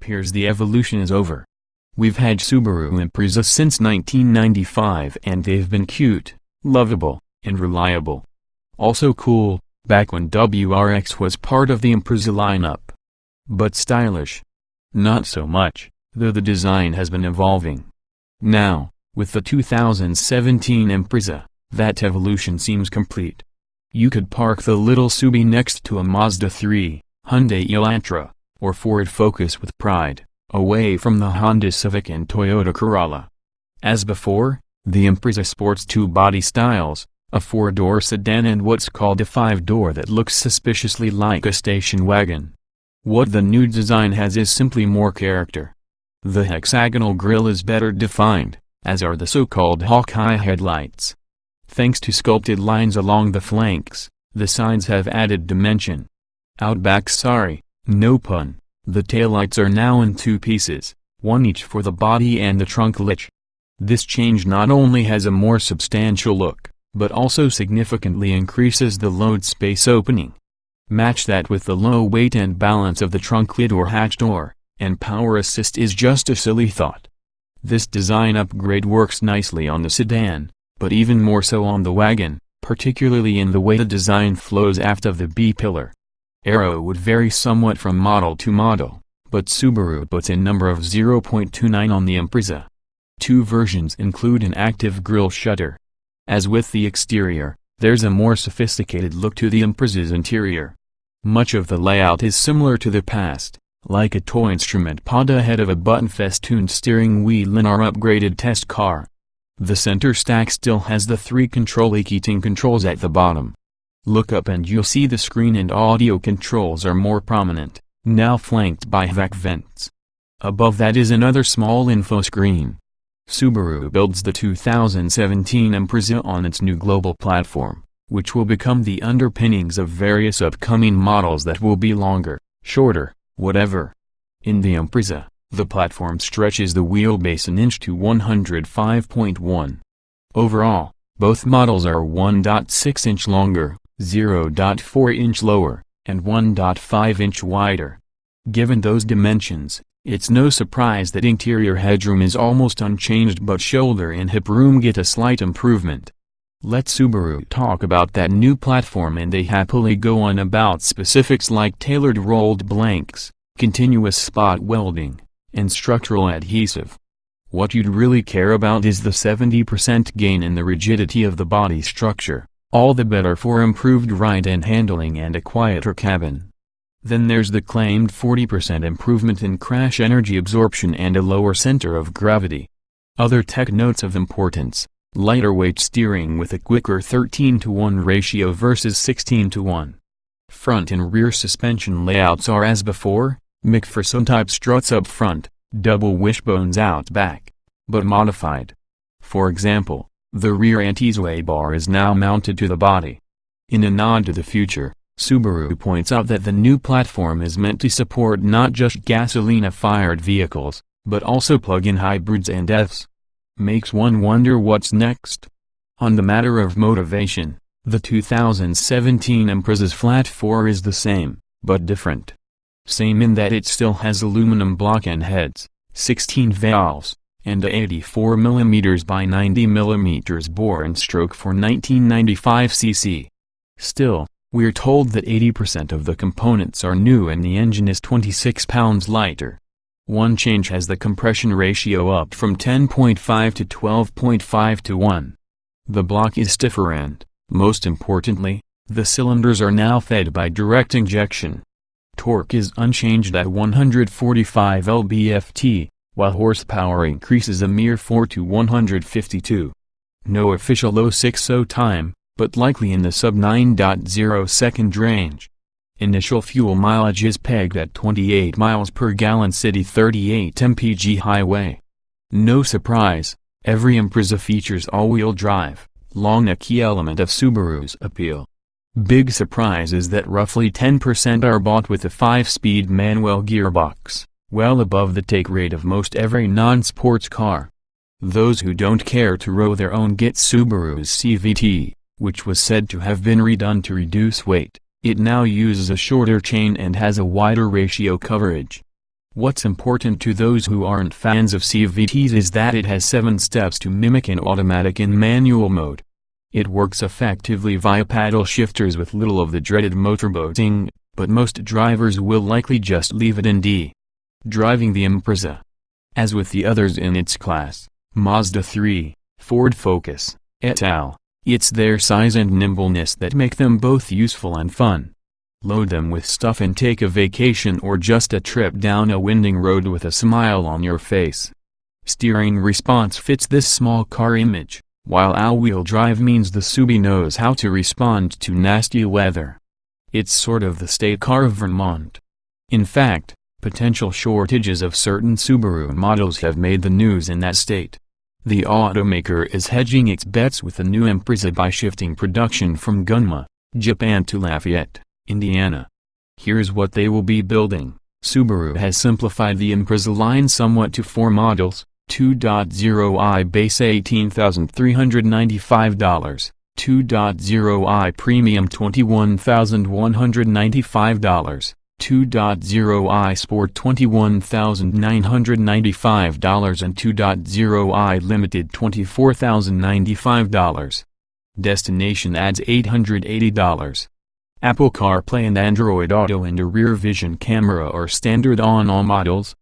appears the evolution is over. We've had Subaru Impreza since 1995 and they've been cute, lovable, and reliable. Also cool, back when WRX was part of the Impreza lineup. But stylish. Not so much, though the design has been evolving. Now, with the 2017 Impreza, that evolution seems complete. You could park the little Subi next to a Mazda 3, Hyundai Elantra, or Ford Focus with pride, away from the Honda Civic and Toyota Corolla. As before, the Impreza sports two body styles, a four-door sedan and what's called a five-door that looks suspiciously like a station wagon. What the new design has is simply more character. The hexagonal grille is better defined, as are the so-called Hawkeye headlights. Thanks to sculpted lines along the flanks, the sides have added dimension. No pun, the taillights are now in two pieces, one each for the body and the trunk latch. This change not only has a more substantial look, but also significantly increases the load space opening. Match that with the low weight and balance of the trunk lid or hatch door, and power assist is just a silly thought. This design upgrade works nicely on the sedan, but even more so on the wagon, particularly in the way the design flows aft of the B-pillar. Aero would vary somewhat from model to model, but Subaru puts a number of 0.29 on the Impreza. Two versions include an active grille shutter. As with the exterior, there's a more sophisticated look to the Impreza's interior. Much of the layout is similar to the past, like a toy instrument pod ahead of a button-festooned steering wheel in our upgraded test car. The center stack still has the three control heating controls at the bottom. Look up and you'll see the screen and audio controls are more prominent, now flanked by vac vents. Above that is another small info screen. Subaru builds the 2017 Impreza on its new global platform, which will become the underpinnings of various upcoming models that will be longer, shorter, whatever. In the Impreza, the platform stretches the wheelbase an inch to 105.1. Overall, both models are 1.6 inch longer, 0.4 inch lower, and 1.5 inch wider. Given those dimensions, it's no surprise that interior headroom is almost unchanged but shoulder and hip room get a slight improvement. Let Subaru talk about that new platform and they happily go on about specifics like tailored rolled blanks, continuous spot welding, and structural adhesive. What you'd really care about is the 70% gain in the rigidity of the body structure, all the better for improved ride and handling and a quieter cabin. Then there's the claimed 40% improvement in crash energy absorption and a lower center of gravity. Other tech notes of importance: lighter weight steering with a quicker 13:1 ratio versus 16:1. Front and rear suspension layouts are as before, McPherson-type struts up front, double wishbones out back, but modified. For example, the rear anti-sway bar is now mounted to the body. In a nod to the future, Subaru points out that the new platform is meant to support not just gasoline-fired vehicles, but also plug-in hybrids and EVs. Makes one wonder what's next. On the matter of motivation, the 2017 Impreza's flat 4 is the same, but different. Same in that it still has aluminum block and heads, 16 valves, and a 84mm by 90mm bore and stroke for 1995 cc. Still, we're told that 80% of the components are new and the engine is 26 pounds lighter. One change has the compression ratio up from 10.5 to 12.5 to 1. The block is stiffer and, most importantly, the cylinders are now fed by direct injection. Torque is unchanged at 145 lb-ft, while horsepower increases a mere 4 to 152. No official 060 time, but likely in the sub 9.0 second range. Initial fuel mileage is pegged at 28 miles per gallon city, 38 mpg highway. No surprise, every Impreza features all-wheel drive, long a key element of Subaru's appeal. Big surprise is that roughly 10% are bought with a 5-speed manual gearbox, well above the take rate of most every non-sports car. Those who don't care to row their own get Subaru's CVT, which was said to have been redone to reduce weight. It now uses a shorter chain and has a wider ratio coverage. What's important to those who aren't fans of CVTs is that it has 7 steps to mimic an automatic in manual mode. It works effectively via paddle shifters with little of the dreaded motorboating, but most drivers will likely just leave it in D. Driving the Impreza. As with the others in its class, Mazda 3, Ford Focus, et al., it's their size and nimbleness that make them both useful and fun. Load them with stuff and take a vacation or just a trip down a winding road with a smile on your face. Steering response fits this small car image, while all-wheel drive means the Subi knows how to respond to nasty weather. It's sort of the state car of Vermont. In fact, potential shortages of certain Subaru models have made the news in that state. The automaker is hedging its bets with the new Impreza by shifting production from Gunma, Japan to Lafayette, Indiana. Here's what they will be building. Subaru has simplified the Impreza line somewhat to 4 models: 2.0i base $18,395, 2.0i premium $21,195, 2.0i Sport $21,995 and 2.0i Limited $24,095. Destination adds $880. Apple CarPlay and Android Auto and a rear vision camera are standard on all models.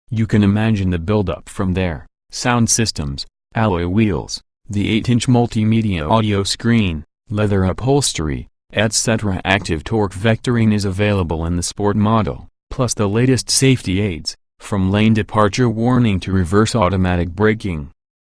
You can imagine the build-up from there: sound systems, alloy wheels, the 8-inch multimedia audio screen, leather upholstery, etc. Active torque vectoring is available in the Sport model, plus the latest safety aids, from lane departure warning to reverse automatic braking.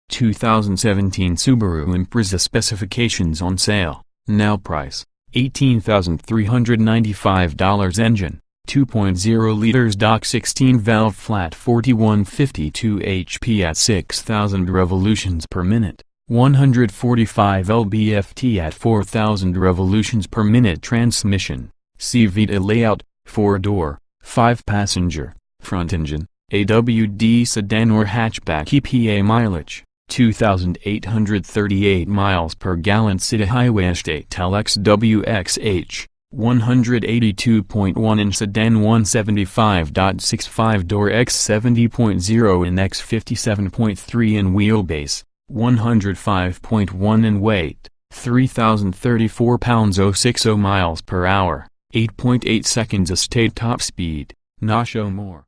2017 Subaru Impreza specifications on sale. Now price, $18,395. Engine, 2.0 liters stock 16 valve flat 4152 HP at 6,000 revolutions per minute. 145 lb-ft at 4,000 revolutions per minute. Transmission, CVT layout, 4-door, 5-passenger, front engine, AWD sedan or hatchback. EPA mileage, 2,838 miles per gallon. City highway. Untitled XWXH, 182.1 in sedan, 175.65 door, x 70.0 in, x 57.3 in wheelbase, 105.1 in weight, 3,034 pounds. 060 miles per hour, 8.8 seconds. Estate top speed, not show more.